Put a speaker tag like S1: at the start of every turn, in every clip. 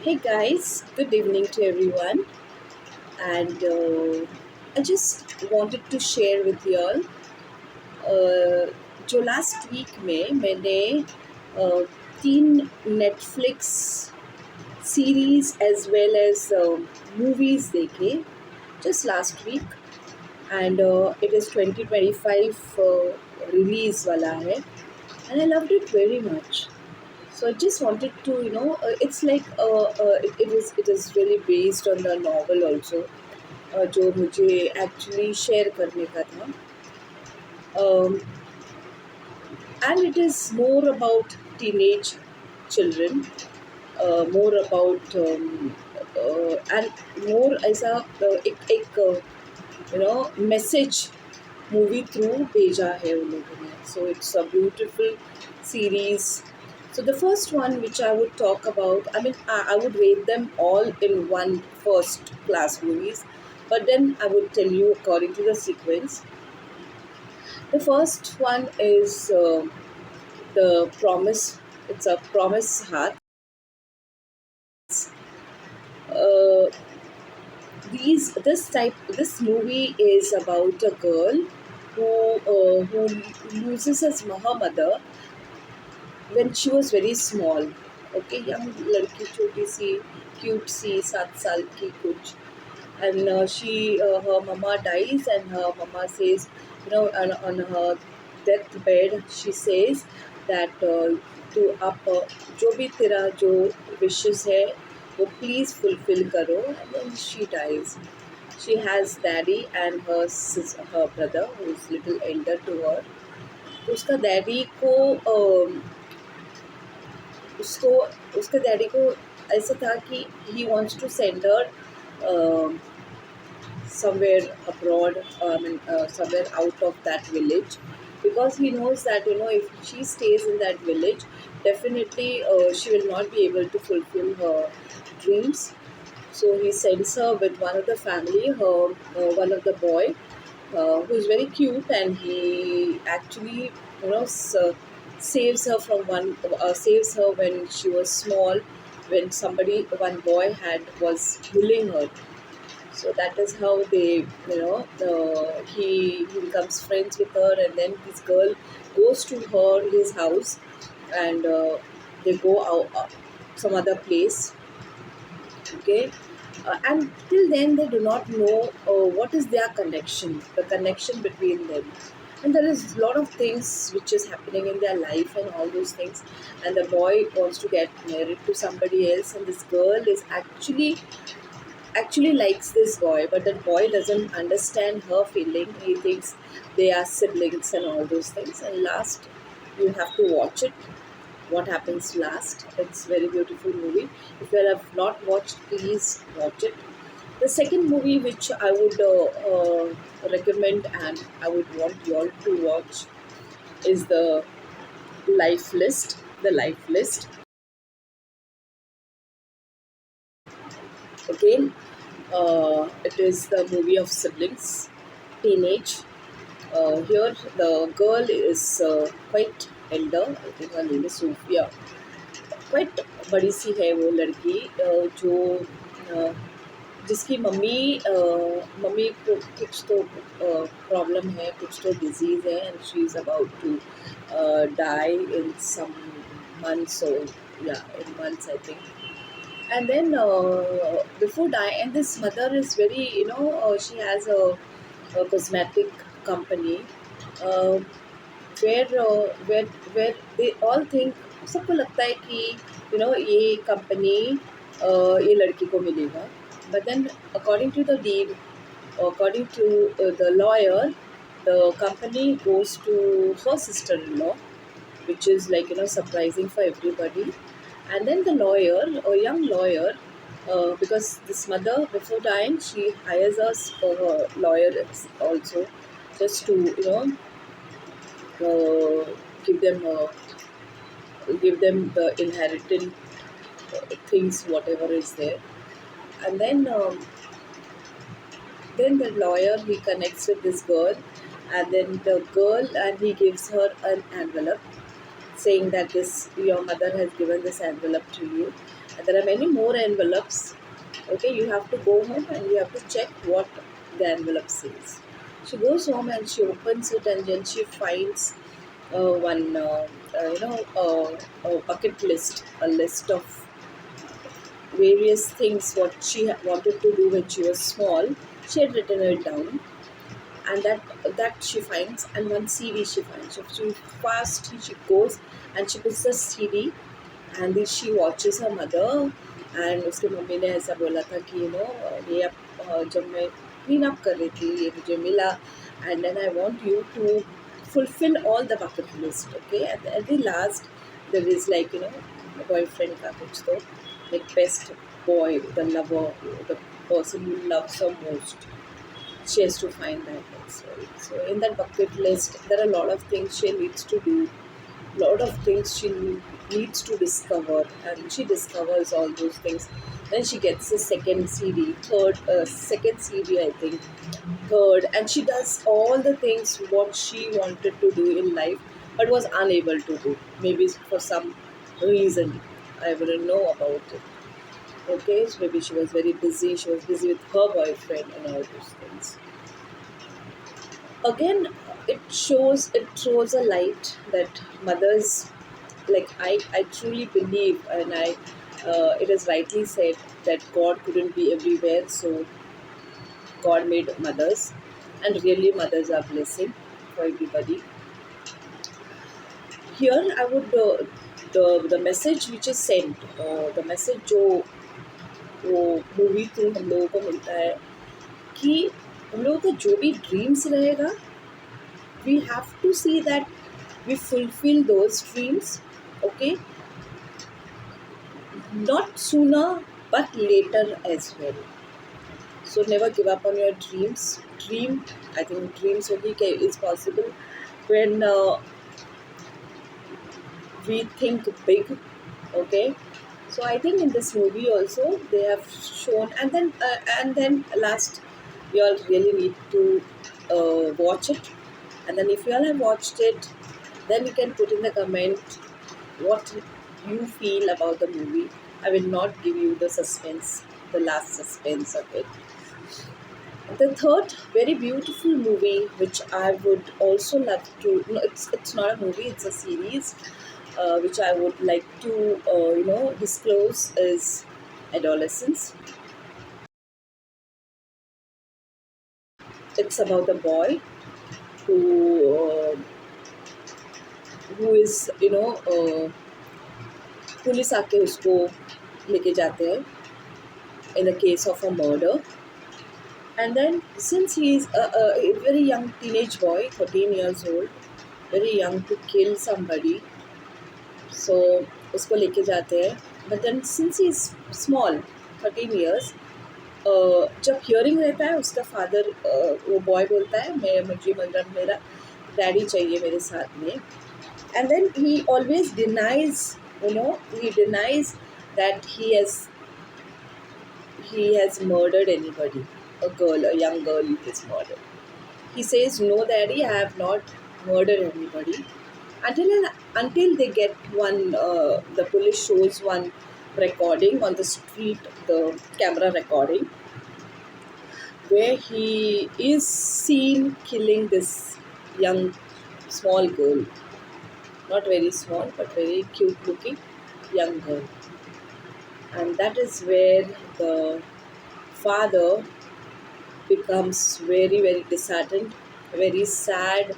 S1: Hey guys, good evening to everyone. And I just wanted to share with you all जो last week में मैंने uh, तीन Netflix series as well as movies देखे just last week. And it is 2025 release वाला है and I loved it very much. So I just wanted to, it's like it is really based on the novel also, जो मुझे actually share करने का था. um, and it is more about teenage children, more about and more ऐसा एक message movie through भेजा है उन लोगों ने. So it's a beautiful series. So the first one which I would talk about, I mean, I would rate them all in one first class movies, but then I would tell you according to the sequence. The first one is the Promise. It's a Promise Heart. Uh, this movie is about a girl who loses her mother when she was very small. Okay, young लड़की छोटी सी cute सी 7 साल की कुछ. And her mama dies, and her mama says, on her deathbed she says that तू आप जो भी तेरा जो wishes है वो please fulfill करो. And then she dies. She has daddy and her brother who is little elder to her. तो उसका डैडी को उसको उसके डैडी को ऐसा था कि ही wants to send her somewhere abroad, somewhere out of that village, because he knows that if she stays in that village, definitely she will not be able to fulfill her dreams. So he sends her with one of the family, one of the boy, who is very cute, and he actually saves her from saves her when she was small, when one boy had was bullying her. So that is how they, he becomes friends with her, and then this girl goes to his house, and they go out some other place. Okay, and till then they do not know what is their connection, the connection between them. And there is a lot of things which is happening in their life and all those things. And the boy wants to get married to somebody else, and this girl is actually likes this boy, but that boy doesn't understand her feeling. He thinks they are siblings and all those things. And last, you have to watch it. What happens last? It's very beautiful movie. If you have not watched, please watch it. The second movie which I would recommend and I would want you all to watch is the Life List. The Life List. Again, it is the movie of siblings, teenage. Here, the girl is quite elder. I think her name is Sophia. Quite बड़ी सी है वो लड़की, जो जिसकी mummy को कुछ तो problem है, कुछ तो डिजीज़ है, and she is about to die in some months, or yeah, in months I think. And then before die, and this mother is very, she has a cosmetic company, uh, where they all think, सबको लगता है कि ये company ये लड़की को मिलेगा. But then according to the deed, according to the lawyer, the company goes to her sister-in-law, which is like surprising for everybody. And then the lawyer, a young lawyer, because this mother before dying, she hires us for her lawyer also, just to give them the inheritance things, whatever is there. And then the lawyer, he connects with this girl, and then the girl, and he gives her an envelope saying that this your mother has given this envelope to you, There are many more envelopes. Okay, you have to go home and you have to check what the envelope says. She goes home and she opens it, and then she finds one, a bucket list, a list of various things what she wanted to do when she was small. She had written it down, and that she finds, and one CD she finds. So she fast she goes and she puts the CD, and then she watches her mother. And उसके mummy ने ऐसा बोला था कि ये अब जब मैं क्लीन अप कर रही थी ये मुझे मिला, and then I want you to fulfill all the bucket list. Okay, at the last there is like boyfriend का कुछ तो, like best boy, the lover, the person who loves her most. She has to find that as well. So in that bucket list, there are a lot of things she needs to do, lot of things she needs to discover, and she discovers all those things. Then she gets a second CD, second CD, I think, third, and she does all the things what she wanted to do in life, but was unable to do. Maybe for some reason, I wouldn't know about it. Okay, so maybe she was very busy. She was busy with her boyfriend and all those things. Again, it throws a light that mothers, like I truly believe, and it is rightly said that God couldn't be everywhere, so God made mothers, and really mothers are blessing for everybody. Here I would the message which is sent, the message जो वो movie through हम लोगों को मिलता है कि हम लोगों का जो भी ड्रीम्स रहेगा, we have to see that we fulfill those dreams. Okay, not sooner but later as well. So never give up on your dreams. I think dreams only is possible when we think big. Okay, so I think in this movie also they have shown, and then last, you all really need to watch it. And then if you all have watched it, then you can put in the comment what you feel about the movie. I will not give you the suspense, the last suspense of it. The third very beautiful movie, which I would also love to, no, it's not a movie, it's a series, which I would like to, disclose, is Adolescence. It's about a boy who, who is, police आके उसको लेके जाते हैं in the case of a murder. And then since he is a very young teenage boy, 13 years old, very young to kill somebody, so उसको लेके जाते हैं. But then since he is small, 13 years, जब hearing रहता है उसका father, वो boy बोलता है मुझे मतलब मेरा डैडी चाहिए मेरे साथ में. And then he always denies, he denies that he has murdered anybody. A young girl is murdered. He says, "No, Daddy, I have not murdered anybody." Until they get one, the police shows one recording on the street, the camera recording, where he is seen killing this young, small girl. Not very small, but very cute looking young girl. And that is where the father becomes very, very disheartened, very sad,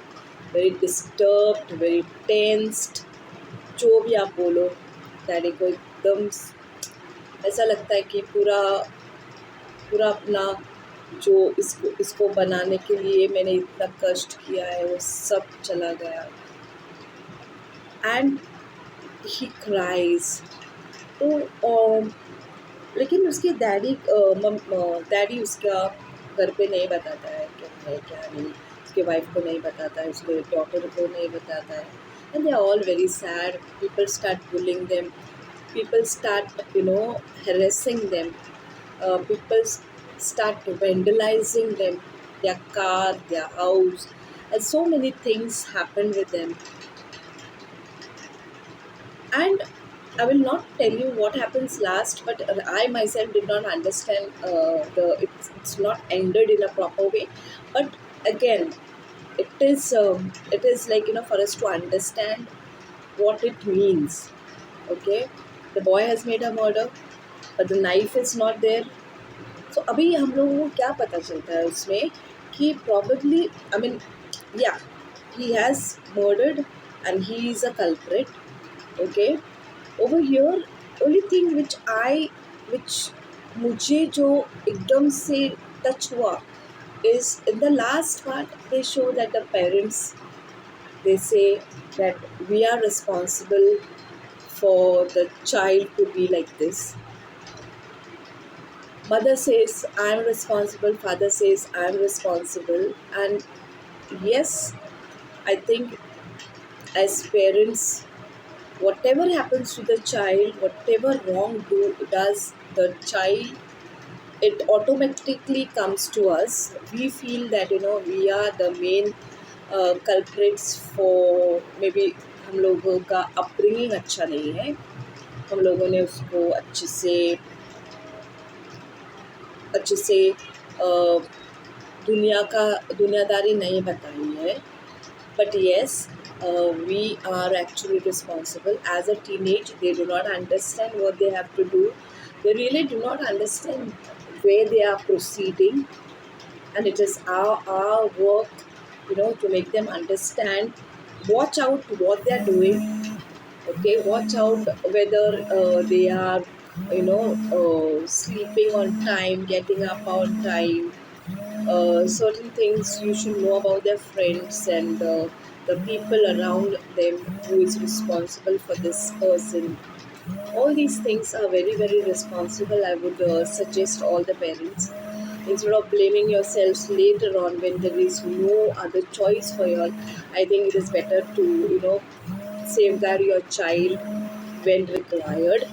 S1: very disturbed, very tensed. जो भी आप बोलो, daddy को एकदम ऐसा लगता है कि पूरा पूरा अपना जो इसको बनाने के लिए मैंने इतना कष्ट किया है वो सब चला गया. And he cries. तो लेकिन उसके डैडी उसका घर पे नहीं बताता है क्या है क्या नहीं. उसके वाइफ को नहीं बताता है, उसके डॉटर को नहीं बताता है. And they are all very sad. People start bullying them, people start harassing them, people start vandalizing them, their car, their house, and so many things happen with them. And I will not tell you what happens last, but I myself did not understand it's not ended in a proper way. But again, it is like, for us to understand what it means. Okay, the boy has made a murder, but the knife is not there. So अभी हम लोगों को क्या पता चलता है उसमें कि probably, I mean, yeah, he has murdered and he is a culprit. Okay, over here only thing which मुझे जो एकदम से टच हुआ is in the last part. They show that the parents, they say that we are responsible for the child to be like this. Mother says I'm responsible, father says I'm responsible. And yes, I think as parents, whatever happens to the child, whatever wrong does the child, it automatically comes to us. We feel that we are the main culprits for maybe हम लोगों का upbringing अच्छा नहीं है, हम लोगों ने उसको अच्छे से दुनियादारी नहीं बताई है. But yes, we are actually responsible. As a teenage, they do not understand what they have to do. They really do not understand where they are proceeding, and it is our work, to make them understand. Watch out what they are doing. Okay, watch out whether they are, sleeping on time, getting up on time. Certain things you should know about their friends and the people around them who is responsible for this person. All these things are very, very responsible. I would suggest all the parents, instead of blaming yourselves later on when there is no other choice for you all, I think it is better to safeguard your child when required.